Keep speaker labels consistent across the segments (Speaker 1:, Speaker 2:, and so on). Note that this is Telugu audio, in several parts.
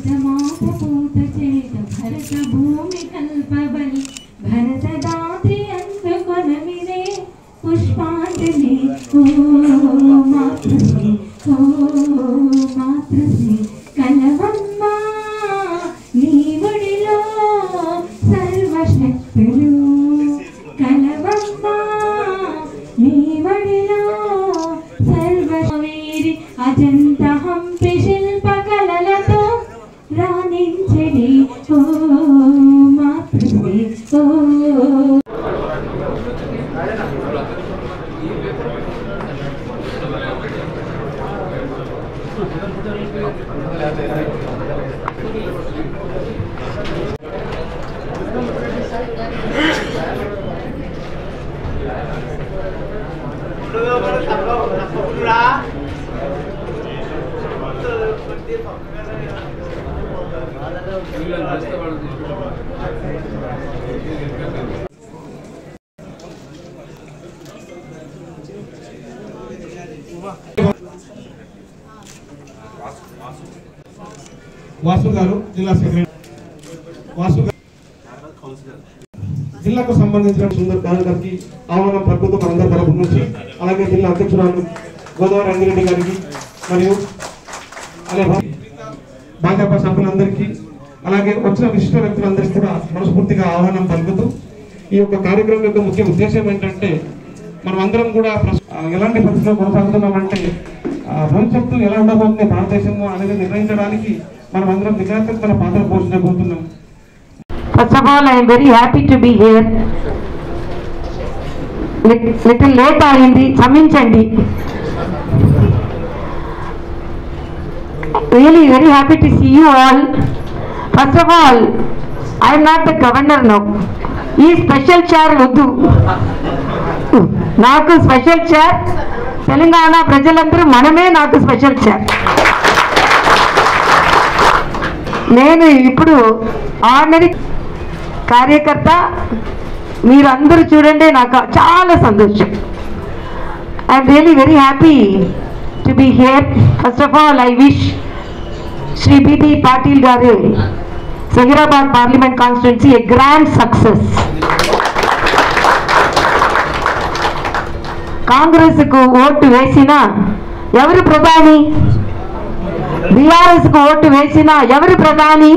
Speaker 1: భరతమాత పూత చేత భరత భూమి కల్పబలి భరతదాత్రి అందుకొనమిదే పుష్పాంజలి ఓ మాతృశ్రీ ఓ మాతృశ్రీ కలవమ్మ నీ ఒడిలో సర్వశక్తులు కలవమ్మ నీ ఒడిలో సర్వవీరి అజంత హంపి శిల్పకళలతో రాణించడి ఓ మాతృశ్రీ ఓ
Speaker 2: వాసు గారు జిల్లా సెక్రటరీ వాసు గారు జిల్లాకు సంబంధించిన సుందర్ గారికి ఆహ్వానం ప్రభుత్వం మనందరి తరపు నుంచి అలాగే జిల్లా అధ్యక్షురాలు గోదావరి రంగిరెడ్డి గారికి మరియు అలాగే భాజపా సభ్యులందరికీ అలాగే వచ్చిన విశిష్ట వ్యక్తులందరికీ కూడా మనస్ఫూర్తిగా ఆహ్వానం పలుకుతూ ఈ యొక్క కార్యక్రమం యొక్క ముఖ్య ఉద్దేశం ఏంటంటే మనం అందరం కూడా ఎలాంటి పరిస్థితుల్లో కొనసాగుతున్నామంటే భవిష్యత్తు ఎలా ఉండబోతుంది భారతదేశంలో అనేది నిర్ణయించడానికి మనం అందరం విద్యార్థుల పాత్ర పోషించబోతున్నాం.
Speaker 3: First of all, I am very happy to be here. Little late ayindi, క్షమించండి. Really very happy to see you all. First of all, I am not the governor now. ఈ స్పెషల్ chair వద్దు. నాకు స్పెషల్ chair తెలంగాణ ప్రజలందరూ మనమే నాకు స్పెషల్ chair. నేను ఇప్పుడు ఆర్డినరీ కార్యకర్త మీరందరూ చూడండి నాకు చాలా సంతోషం. I'm really very happy to be here. First of all I wish Shri B B Patil గారు Zaheerabad parliament constituency a grand success. కాంగ్రెస్కు ఓటు వేసినా ఎవరు ప్రధాని, బీఆర్ఎస్కు ఓటు వేసినా ఎవరు ప్రధాని,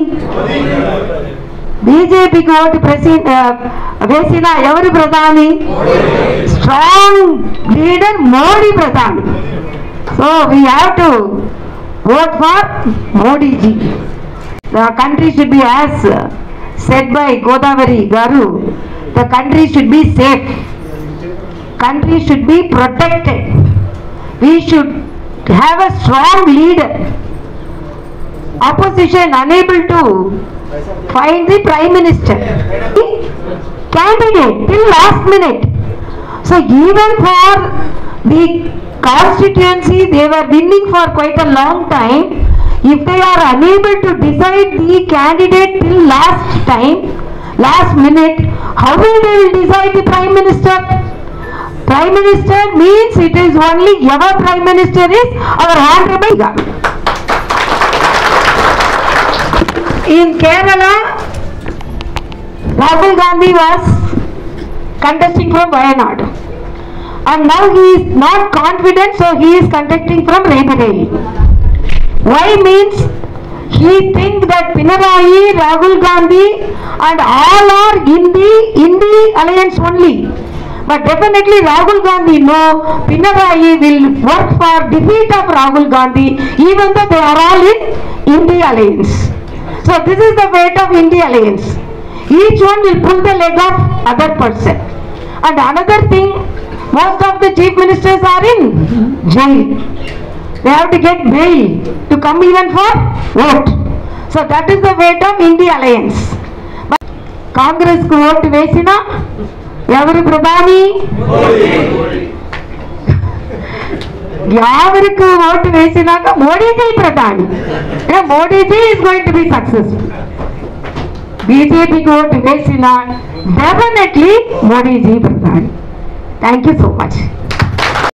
Speaker 3: బీజేపీకి ఓటు వేసినా ఎవరు ప్రధాని, స్ట్రాంగ్ లీడర్ మోడీ ప్రధాని. So we have to vote for Modiji. The country should be as said by Godavari గారు, the country should be safe, country should be protected, we should have a strong leader. Opposition unable to find the prime minister candidate till last minute. So even for the constituency they were winning for quite a long time. If they are unable to decide the candidate till last minute, how will they decide the prime minister? Prime minister means it is only our prime minister is our honorable God. In Kerala, Rahul Gandhi was contesting from Wayanad, and now he is not confident, so he is contesting from Raebareli. Why means he thinks that Pinarayi, Rahul Gandhi and all are in the alliance only. But definitely Rahul Gandhi no, Pinarayi will work for defeat of Rahul Gandhi even though they are all in the alliance. So this is the weight of India alliance. Each one will pull the leg of other person. And another thing, most of the chief ministers are in jail. They have to get bail to come even for vote. So that is the weight of India alliance. But Congress ku vote vesina ఎవరు ప్రధాని, ఎవరికి ఓటు వేసినాక మోడీజీ ప్రధాని. Modiji is going to be successful. బీజేపీకి ఓటు వేసినా డెఫినెట్లీ మోడీజీ ప్రధాని. Thank you so much.